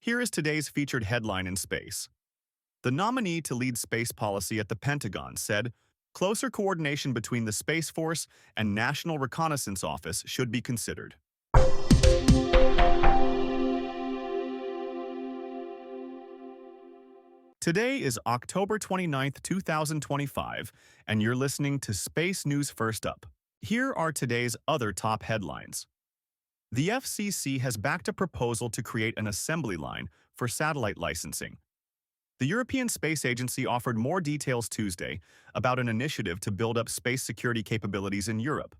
Here is today's featured headline in space. The nominee to lead space policy at the Pentagon said, closer coordination between the Space Force and National Reconnaissance Office should be considered. Today is October 29th, 2025, and you're listening to Space News First Up. Here are today's other top headlines. The FCC has backed a proposal to create an assembly line for satellite licensing. The European Space Agency offered more details Tuesday about an initiative to build up space security capabilities in Europe.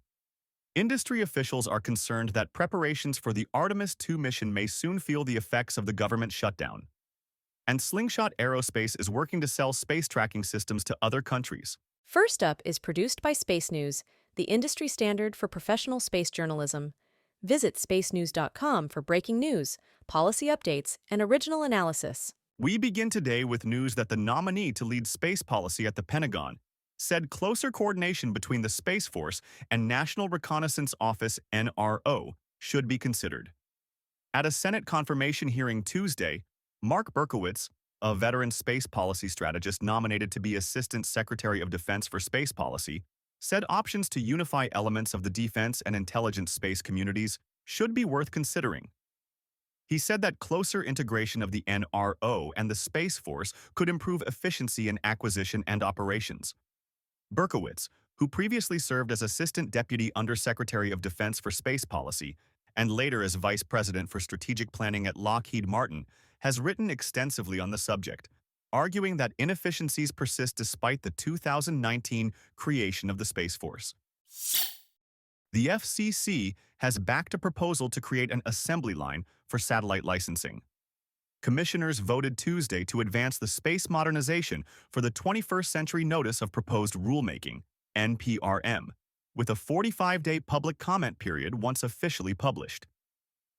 Industry officials are concerned that preparations for the Artemis 2 mission may soon feel the effects of the government shutdown. And Slingshot Aerospace is working to sell space tracking systems to other countries. First Up is produced by SpaceNews, the industry standard for professional space journalism. Visit spacenews.com for breaking news, policy updates, and original analysis. We begin today with news that the nominee to lead space policy at the Pentagon said closer coordination between the Space Force and National Reconnaissance Office (NRO) should be considered. At a Senate confirmation hearing Tuesday, Mark Berkowitz, a veteran space policy strategist nominated to be Assistant Secretary of Defense for Space Policy, said options to unify elements of the defense and intelligence space communities should be worth considering. He said that closer integration of the NRO and the Space Force could improve efficiency in acquisition and operations. Berkowitz, who previously served as Assistant Deputy Undersecretary of Defense for Space Policy and later as Vice President for Strategic Planning at Lockheed Martin, has written extensively on the subject, arguing that inefficiencies persist despite the 2019 creation of the Space Force. The FCC has backed a proposal to create an assembly line for satellite licensing. Commissioners voted Tuesday to advance the space modernization for the 21st Century Notice of Proposed Rulemaking, NPRM, with a 45-day public comment period once officially published.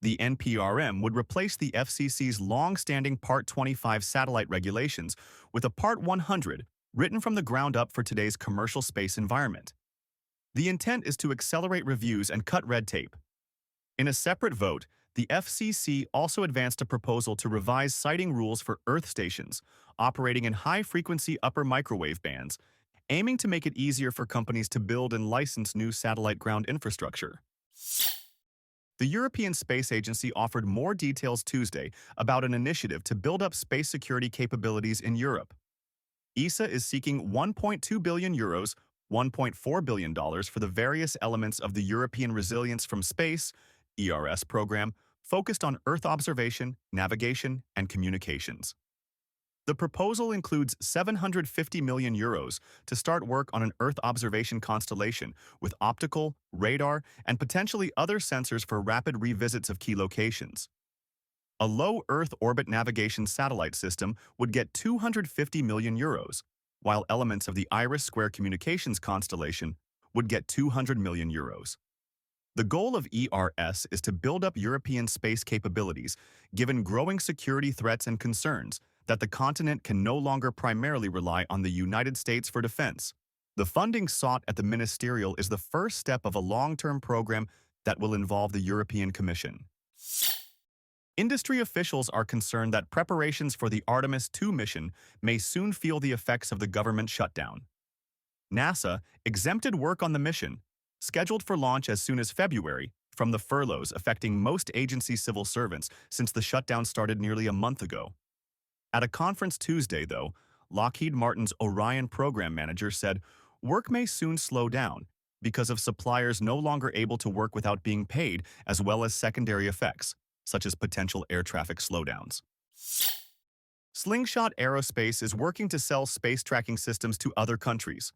The NPRM would replace the FCC's long-standing Part 25 satellite regulations with a Part 100 written from the ground up for today's commercial space environment. The intent is to accelerate reviews and cut red tape. In a separate vote, the FCC also advanced a proposal to revise siting rules for Earth stations operating in high-frequency upper microwave bands, aiming to make it easier for companies to build and license new satellite ground infrastructure. The European Space Agency offered more details Tuesday about an initiative to build up space security capabilities in Europe. ESA is seeking €1.2 billion, $1.4 billion for the various elements of the European Resilience from Space (ERS) program focused on Earth observation, navigation, and communications. The proposal includes €750 million to start work on an Earth observation constellation with optical, radar, and potentially other sensors for rapid revisits of key locations. A low Earth orbit navigation satellite system would get €250 million, while elements of the IRIS² communications constellation would get €200 million. The goal of ERS is to build up European space capabilities, given growing security threats and concerns that the continent can no longer primarily rely on the United States for defense. The funding sought at the ministerial is the first step of a long-term program that will involve the European Commission. Industry officials are concerned that preparations for the Artemis 2 mission may soon feel the effects of the government shutdown. NASA exempted work on the mission, scheduled for launch as soon as February, from the furloughs affecting most agency civil servants since the shutdown started nearly a month ago. At a conference Tuesday, though, Lockheed Martin's Orion program manager said work may soon slow down because of suppliers no longer able to work without being paid, as well as secondary effects, such as potential air traffic slowdowns. Slingshot Aerospace is working to sell space tracking systems to other countries.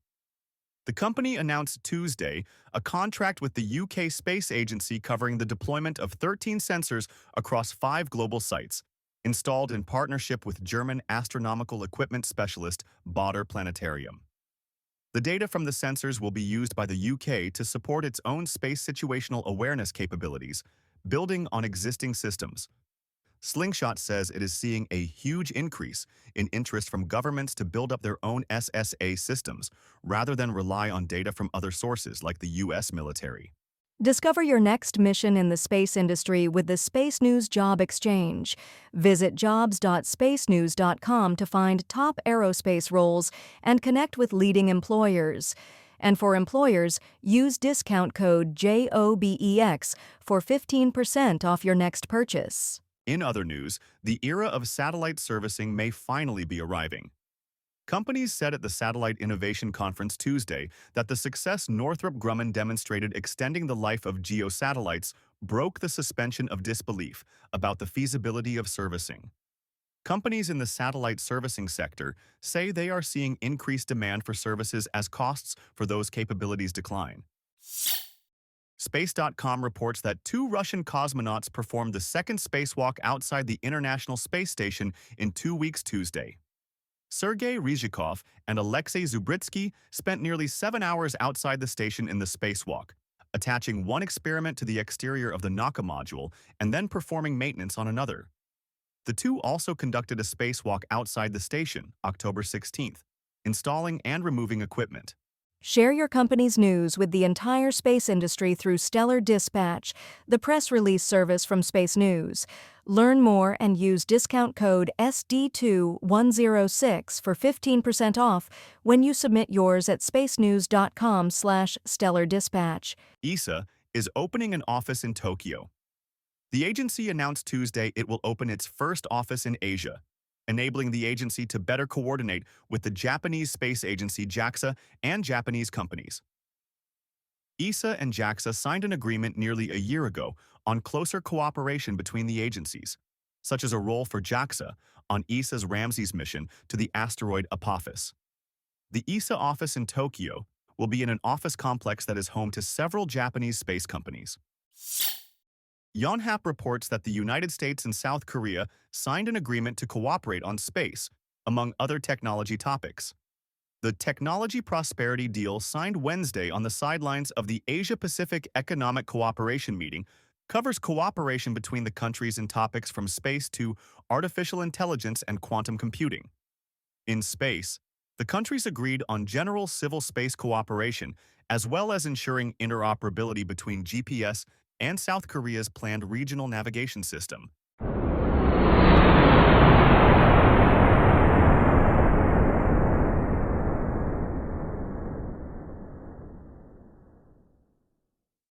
The company announced Tuesday a contract with the UK Space Agency covering the deployment of 13 sensors across 5 global sites, installed in partnership with German astronomical equipment specialist Bader Planetarium. The data from the sensors will be used by the UK to support its own space situational awareness capabilities, building on existing systems. Slingshot says it is seeing a huge increase in interest from governments to build up their own SSA systems, rather than rely on data from other sources like the US military. Discover your next mission in the space industry with the Space News Job Exchange. Visit jobs.spacenews.com to find top aerospace roles and connect with leading employers. And for employers, use discount code JOBEX for 15% off your next purchase. In other news, the era of satellite servicing may finally be arriving. Companies said at the Satellite Innovation Conference Tuesday that the success Northrop Grumman demonstrated extending the life of GEO satellites broke the suspension of disbelief about the feasibility of servicing. Companies in the satellite servicing sector say they are seeing increased demand for services as costs for those capabilities decline. Space.com reports that 2 Russian cosmonauts performed the second spacewalk outside the International Space Station in 2 weeks Tuesday. Sergei Ryzhikov and Alexei Zubritsky spent nearly 7 hours outside the station in the spacewalk, attaching one experiment to the exterior of the Naka module and then performing maintenance on another. The two also conducted a spacewalk outside the station, October 16th, installing and removing equipment. Share your company's news with the entire space industry through Stellar Dispatch, the press release service from Space News. Learn more and use discount code SD2106 for 15% off when you submit yours at spacenews.com/stellardispatch. ESA is opening an office in Tokyo. The agency announced Tuesday it will open its first office in Asia, enabling the agency to better coordinate with the Japanese space agency JAXA and Japanese companies. ESA and JAXA signed an agreement nearly a year ago on closer cooperation between the agencies, such as a role for JAXA on ESA's Ramses mission to the asteroid Apophis. The ESA office in Tokyo will be in an office complex that is home to several Japanese space companies. Yonhap reports that the United States and South Korea signed an agreement to cooperate on space, among other technology topics. The Technology Prosperity Deal signed Wednesday on the sidelines of the Asia-Pacific Economic Cooperation meeting covers cooperation between the countries in topics from space to artificial intelligence and quantum computing. In space, the countries agreed on general civil space cooperation, as well as ensuring interoperability between GPS and South Korea's planned regional navigation system.